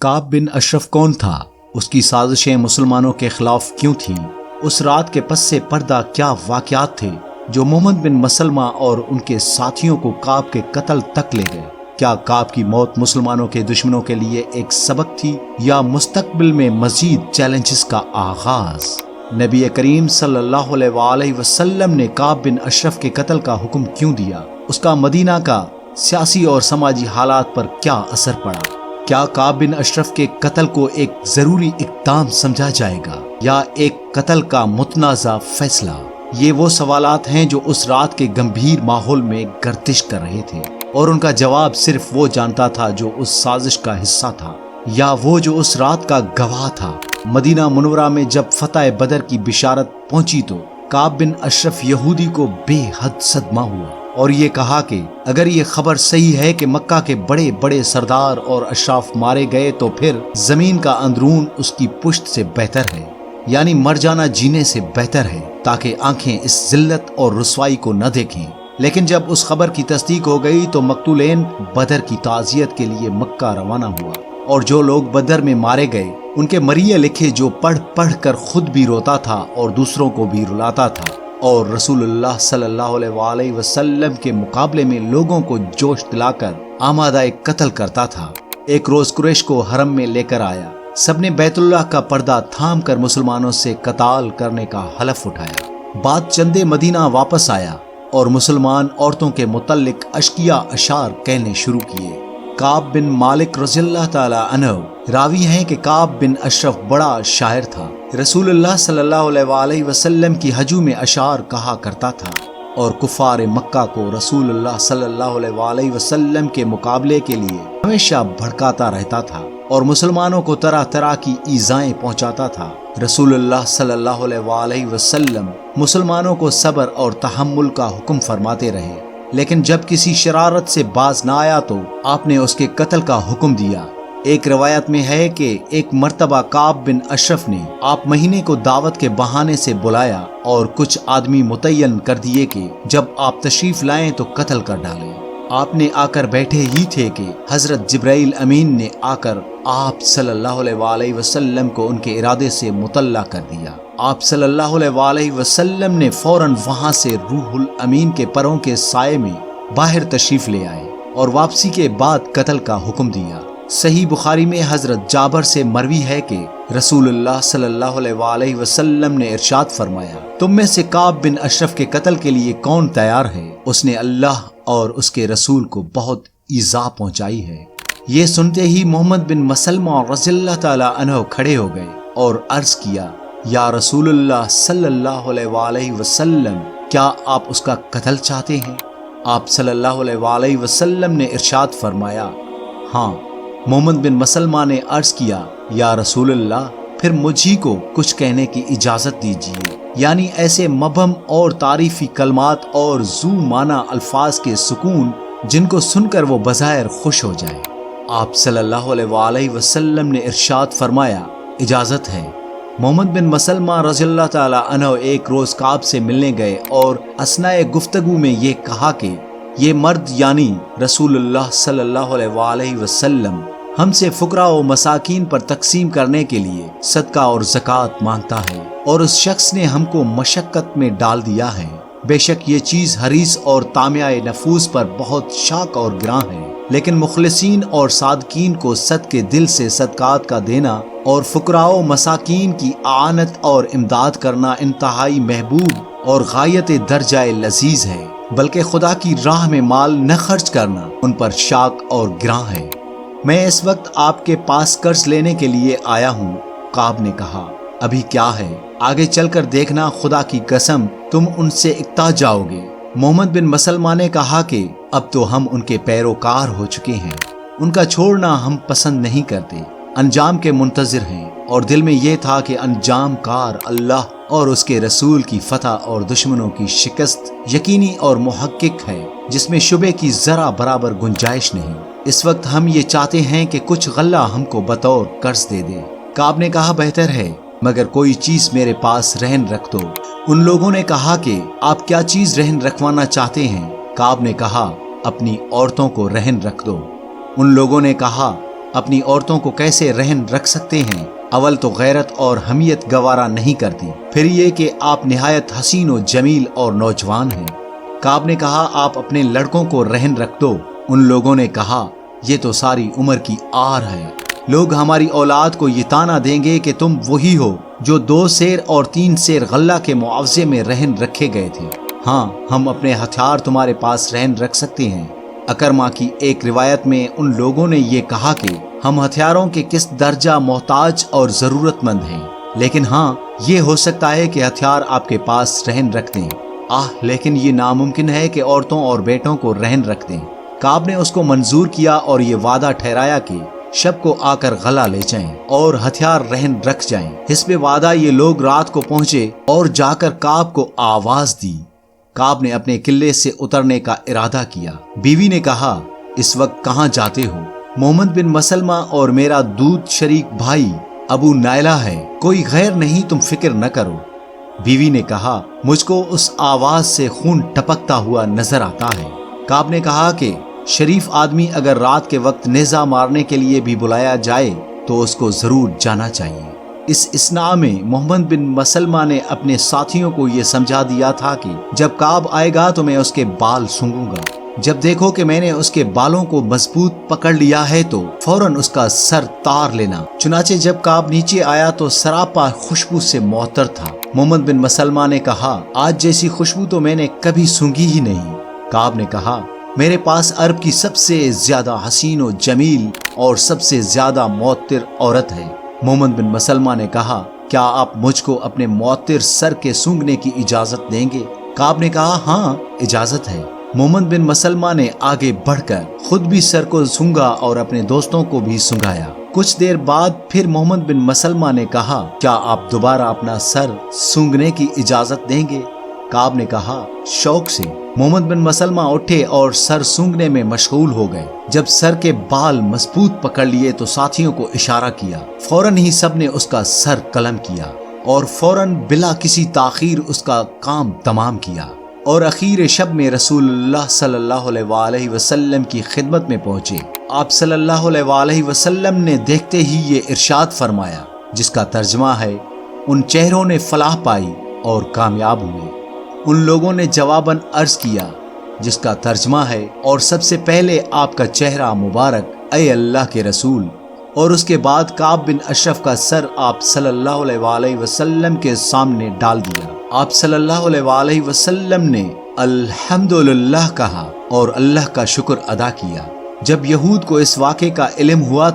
کعب بن اشرف کون تھا؟ اس کی سازشیں مسلمانوں کے خلاف کیوں تھیں؟ اس رات کے پس سے پردہ کیا واقعات تھے جو محمد بن مسلمہ اور ان کے ساتھیوں کو کعب کے قتل تک لے گئے؟ کیا کعب کی موت مسلمانوں کے دشمنوں کے لیے ایک سبق تھی یا مستقبل میں مزید چیلنجز کا آغاز؟ نبی کریم صلی اللہ علیہ وآلہ وسلم نے کعب بن اشرف کے قتل کا حکم کیوں دیا؟ اس کا مدینہ کا سیاسی اور سماجی حالات پر کیا اثر پڑا؟ کیا کعب بن اشرف کے قتل کو ایک ضروری اقدام سمجھا جائے گا یا ایک قتل کا متنازع فیصلہ؟ یہ وہ سوالات ہیں جو اس رات کے گمبھیر ماحول میں گردش کر رہے تھے، اور ان کا جواب صرف وہ جانتا تھا جو اس سازش کا حصہ تھا یا وہ جو اس رات کا گواہ تھا۔ مدینہ منورہ میں جب فتح بدر کی بشارت پہنچی تو کعب بن اشرف یہودی کو بے حد صدمہ ہوا اور یہ کہا کہ اگر یہ خبر صحیح ہے کہ مکہ کے بڑے بڑے سردار اور اشراف مارے گئے تو پھر زمین کا اندرون اس کی پشت سے بہتر ہے، یعنی مر جانا جینے سے بہتر ہے، تاکہ آنکھیں اس ذلت اور رسوائی کو نہ دیکھیں۔ لیکن جب اس خبر کی تصدیق ہو گئی تو مقتولین بدر کی تعزیت کے لیے مکہ روانہ ہوا، اور جو لوگ بدر میں مارے گئے ان کے مریے لکھے جو پڑھ پڑھ کر خود بھی روتا تھا اور دوسروں کو بھی رلاتا تھا، اور رسول اللہ صلی اللہ علیہ وآلہ وسلم کے مقابلے میں لوگوں کو جوش دلا کر آمادہ قتل کرتا تھا۔ ایک روز قریش کو حرم میں لے کر آیا، سب نے بیت اللہ کا پردہ تھام کر مسلمانوں سے قتال کرنے کا حلف اٹھایا۔ بعد چندے مدینہ واپس آیا اور مسلمان عورتوں کے متعلق اشکیا اشعار کہنے شروع کیے۔ کعب بن مالک رضی اللہ تعالی عنہ راوی ہیں کہ کعب بن اشرف بڑا شاعر تھا، رسول اللہ صلی اللہ علیہ وآلہ وسلم کی ہجو میں اشعار کہا کرتا تھا، اور کفار مکہ کو رسول اللہ صلی اللہ علیہ وآلہ وسلم کے مقابلے کے لیے ہمیشہ بھڑکاتا رہتا تھا اور مسلمانوں کو طرح طرح کی ایذائیں پہنچاتا تھا۔ رسول اللہ صلی اللہ علیہ وآلہ وسلم مسلمانوں کو صبر اور تحمل کا حکم فرماتے رہے، لیکن جب کسی شرارت سے باز نہ آیا تو آپ نے اس کے قتل کا حکم دیا۔ ایک روایت میں ہے کہ ایک مرتبہ کعب بن اشرف نے آپ مہینے کو دعوت کے بہانے سے بلایا اور کچھ آدمی متعین کر دیے کہ جب آپ تشریف لائیں تو قتل کر ڈالیں۔ آپ نے آ کر بیٹھے ہی تھے کہ حضرت جبرائیل امین نے آ کر آپ صلی اللہ علیہ وآلہ وسلم کو ان کے ارادے سے مطلع کر دیا۔ آپ صلی اللہ علیہ وآلہ وسلم نے فوراً وہاں سے روح الامین کے پروں کے سائے میں باہر تشریف لے آئے اور واپسی کے بعد قتل کا حکم دیا۔ صحیح بخاری میں حضرت جابر سے مروی ہے کہ رسول اللہ صلی اللہ علیہ وآلہ وسلم نے ارشاد فرمایا، تم میں سے کعب بن اشرف کے قتل کے لیے کون تیار ہے؟ اس نے اللہ اور اس کے رسول کو بہت ایذا پہنچائی ہے۔ یہ سنتے ہی محمد بن مسلمہ رضی اللہ تعالی عنہ کھڑے ہو گئے اور عرض کیا، یا رسول اللہ صلی اللہ علیہ وآلہ وسلم، کیا آپ اس کا قتل چاہتے ہیں؟ آپ صلی اللہ علیہ وآلہ وسلم نے ارشاد فرمایا، ہاں۔ محمد بن مسلمہ نے عرض کیا، یا رسول اللہ، پھر مجھی کو کچھ کہنے کی اجازت دیجیے، یعنی ایسے مبہم اور تعریفی کلمات اور ذو معنی الفاظ کے سکون جن کو سن کر وہ بظاہر خوش ہو جائے۔ آپ صلی اللہ علیہ وآلہ وسلم نے ارشاد فرمایا، اجازت ہے۔ محمد بن مسلمہ رضی اللہ تعالی عنہ ایک روز کعب سے ملنے گئے اور اثناء گفتگو میں یہ کہا کہ یہ مرد یعنی رسول اللہ صلی اللہ علیہ وآلہ وسلم ہم سے فقراء و مساکین پر تقسیم کرنے کے لیے صدقہ اور زکوٰۃ مانگتا ہے، اور اس شخص نے ہم کو مشقت میں ڈال دیا ہے۔ بے شک یہ چیز حریص اور طامع نفوس پر بہت شاق اور گراں ہے، لیکن مخلصین اور صادقین کو صدقے دل سے صدقات کا دینا اور فقراء و مساکین کی اعانت اور امداد کرنا انتہائی محبوب اور غایت درجہ لذیذ ہے، بلکہ خدا کی راہ میں مال نہ خرچ کرنا ان پر شاق اور گراں ہے۔ میں اس وقت آپ کے پاس قرض لینے کے لیے آیا ہوں۔ کعب نے کہا، ابھی کیا ہے؟ آگے چل کر دیکھنا، خدا کی قسم تم ان سے اکتا جاؤ گے۔ محمد بن مسلمہ نے کہا کہ اب تو ہم ان کے پیروکار ہو چکے ہیں، ان کا چھوڑنا ہم پسند نہیں کرتے، انجام کے منتظر ہیں، اور دل میں یہ تھا کہ انجام کار اللہ اور اس کے رسول کی فتح اور دشمنوں کی شکست یقینی اور محقق ہے، جس میں شبے کی ذرا برابر گنجائش نہیں۔ اس وقت ہم یہ چاہتے ہیں کہ کچھ غلہ ہم کو بطور قرض دے دے۔ کعب نے کہا، بہتر ہے، مگر کوئی چیز میرے پاس رہن رکھ دو۔ ان لوگوں نے کہا کہ آپ کیا چیز رہن رکھوانا چاہتے ہیں؟ کعب نے کہا، اپنی عورتوں کو رہن رکھ دو۔ ان لوگوں نے کہا، اپنی عورتوں کو کیسے رہن رکھ سکتے ہیں؟ اول تو غیرت اور حمیت گوارا نہیں کرتی، پھر یہ کہ آپ نہایت حسین و جمیل اور نوجوان ہیں۔ کعب نے کہا آپ اپنے لڑکوں کو رہن رکھ دو۔ ان لوگوں نے کہا یہ تو ساری عمر کی آر ہے، لوگ ہماری اولاد کو یہ طعنہ دیں گے کہ تم وہی ہو جو 2 سیر اور 3 سیر غلہ کے معاوضے میں رہن رکھے گئے تھے۔ ہاں، ہم اپنے ہتھیار تمہارے پاس رہن رکھ سکتے ہیں۔ اکرما کی ایک روایت میں ان لوگوں نے یہ کہا کہ ہم ہتھیاروں کے کس درجہ محتاج اور ضرورت مند ہیں، لیکن ہاں یہ ہو سکتا ہے کہ ہتھیار آپ کے پاس رہن رکھ دیں۔ لیکن یہ ناممکن ہے کہ عورتوں اور بیٹوں کو رہن رکھ دیں۔ کعب نے اس کو منظور کیا اور یہ وعدہ ٹھہرایا کہ شب کو آ کر غلہ لے جائیں اور ہتھیار رہن رکھ جائیں۔ حسب وعدہ یہ لوگ رات کو پہنچے اور جا کر کعب کو آواز دی۔ کعب نے اپنے قلعے سے اترنے کا ارادہ کیا۔ بیوی نے کہا اس وقت کہاں جاتے ہو؟ محمد بن مسلمہ اور میرا دودھ شریک بھائی ابو نائلہ ہے، کوئی غیر نہیں، تم فکر نہ کرو۔ بیوی نے کہا مجھ کو اس آواز سے خون ٹپکتا ہوا نظر آتا ہے۔ کعب نے کہا کہ شریف آدمی اگر رات کے وقت نیزہ مارنے کے لیے بھی بلایا جائے تو اس کو ضرور جانا چاہیے۔ اس اثناء میں محمد بن مسلمہ نے اپنے ساتھیوں کو یہ سمجھا دیا تھا کہ جب کعب آئے گا تو میں اس کے بال سونگوں گا، جب دیکھو کہ میں نے اس کے بالوں کو مضبوط پکڑ لیا ہے تو فوراً اس کا سر تار لینا۔ چنانچہ جب کعب نیچے آیا تو سراپا خوشبو سے معطر تھا۔ محمد بن مسلمہ نے کہا آج جیسی خوشبو تو میں نے کبھی سونگھی ہی نہیں۔ کعب نے کہا میرے پاس عرب کی سب سے زیادہ حسین و جمیل اور سب سے زیادہ معطر عورت ہے۔ محمد بن مسلمہ نے کہا کیا آپ مجھ کو اپنے معطر سر کے سونگھنے کی اجازت دیں گے؟ کعب نے کہا ہاں اجازت ہے۔ محمد بن مسلمہ نے آگے بڑھ کر خود بھی سر کو سونگھا اور اپنے دوستوں کو بھی سونگھایا۔ کچھ دیر بعد پھر محمد بن مسلمہ نے کہا کیا آپ دوبارہ اپنا سر سونگھنے کی اجازت دیں گے؟ کعب نے کہا شوق سے۔ محمد بن مسلمہ اٹھے اور سر سونگھنے میں مشغول ہو گئے۔ جب سر کے بال مضبوط پکڑ لیے تو ساتھیوں کو اشارہ کیا، فوراً ہی سب نے اس کا سر قلم کیا اور فوراً بلا کسی تاخیر اس کا کام تمام کیا، اور اخیر شب میں رسول اللہ صلی اللہ علیہ وآلہ وسلم کی خدمت میں پہنچے۔ آپ صلی اللہ علیہ وآلہ وسلم نے دیکھتے ہی یہ ارشاد فرمایا جس کا ترجمہ ہے ان چہروں نے فلاح پائی اور کامیاب ہوئے۔ ان لوگوں نے جواباً عرض کیا جس کا ترجمہ ہے اور سب سے پہلے آپ کا چہرہ مبارک اے اللہ کے رسول، اور اس کے بعد کعب بن اشرف کا سر آپ صلی اللہ علیہ وآلہ وسلم کے سامنے ڈال دیا۔ آپ صلی اللہ علیہ وآلہ وسلم نے الحمدللہ کہا اور اللہ کا شکر ادا کیا۔ جب یہود کو اس واقعے کا علم ہوا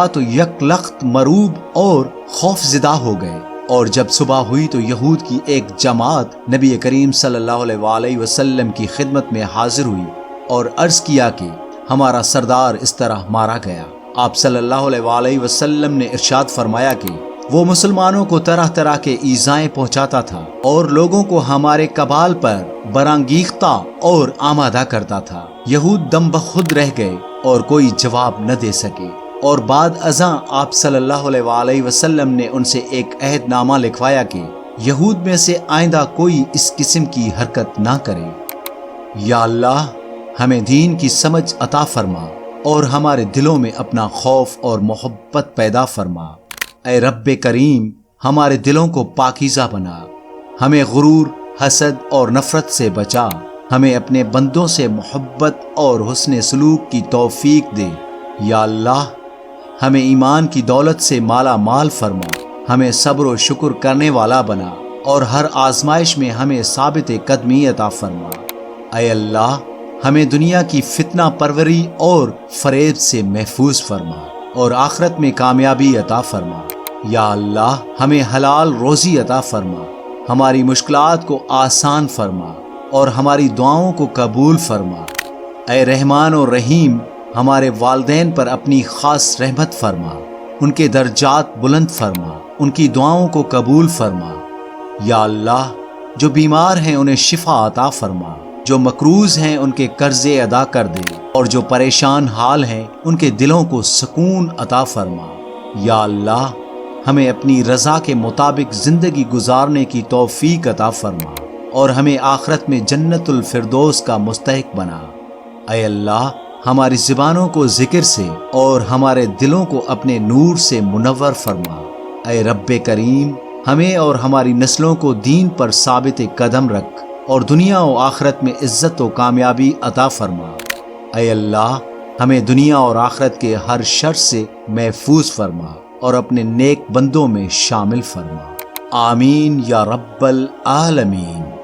تو یک لخت مروب اور خوف زدہ ہو گئے، اور جب صبح ہوئی تو یہود کی ایک جماعت نبی کریم صلی اللہ علیہ وآلہ وسلم کی خدمت میں حاضر ہوئی اور عرض کیا کہ ہمارا سردار اس طرح مارا گیا۔ آپ صلی اللہ علیہ وآلہ وسلم نے ارشاد فرمایا کہ وہ مسلمانوں کو طرح طرح کے ایذائیں پہنچاتا تھا اور لوگوں کو ہمارے کبال پر برانگیختہ اور آمادہ کرتا تھا۔ یہود دم بخود رہ گئے اور کوئی جواب نہ دے سکے، اور بعد ازاں آپ صلی اللہ علیہ وآلہ وسلم نے ان سے ایک عہد نامہ لکھوایا کہ یہود میں سے آئندہ کوئی اس قسم کی حرکت نہ کرے۔ یا اللہ ہمیں دین کی سمجھ عطا فرما اور ہمارے دلوں میں اپنا خوف اور محبت پیدا فرما۔ اے رب کریم ہمارے دلوں کو پاکیزہ بنا، ہمیں غرور، حسد اور نفرت سے بچا، ہمیں اپنے بندوں سے محبت اور حسن سلوک کی توفیق دے۔ یا اللہ ہمیں ایمان کی دولت سے مالا مال فرما، ہمیں صبر و شکر کرنے والا بنا اور ہر آزمائش میں ہمیں ثابت قدمی عطا فرما۔ اے اللہ ہمیں دنیا کی فتنہ پروری اور فریب سے محفوظ فرما اور آخرت میں کامیابی عطا فرما۔ یا اللہ ہمیں حلال روزی عطا فرما، ہماری مشکلات کو آسان فرما اور ہماری دعاؤں کو قبول فرما۔ اے رحمان و رحیم ہمارے والدین پر اپنی خاص رحمت فرما، ان کے درجات بلند فرما، ان کی دعاؤں کو قبول فرما۔ یا اللہ جو بیمار ہیں انہیں شفا عطا فرما، جو مقروض ہیں ان کے قرضے ادا کر دے، اور جو پریشان حال ہیں ان کے دلوں کو سکون عطا فرما۔ یا اللہ ہمیں اپنی رضا کے مطابق زندگی گزارنے کی توفیق عطا فرما اور ہمیں آخرت میں جنت الفردوس کا مستحق بنا۔ اے اللہ ہماری زبانوں کو ذکر سے اور ہمارے دلوں کو اپنے نور سے منور فرما۔ اے رب کریم، ہمیں اور ہماری نسلوں کو دین پر ثابت قدم رکھ اور دنیا و آخرت میں عزت و کامیابی عطا فرما۔ اے اللہ، ہمیں دنیا اور آخرت کے ہر شر سے محفوظ فرما اور اپنے نیک بندوں میں شامل فرما۔ آمین یا رب العالمین۔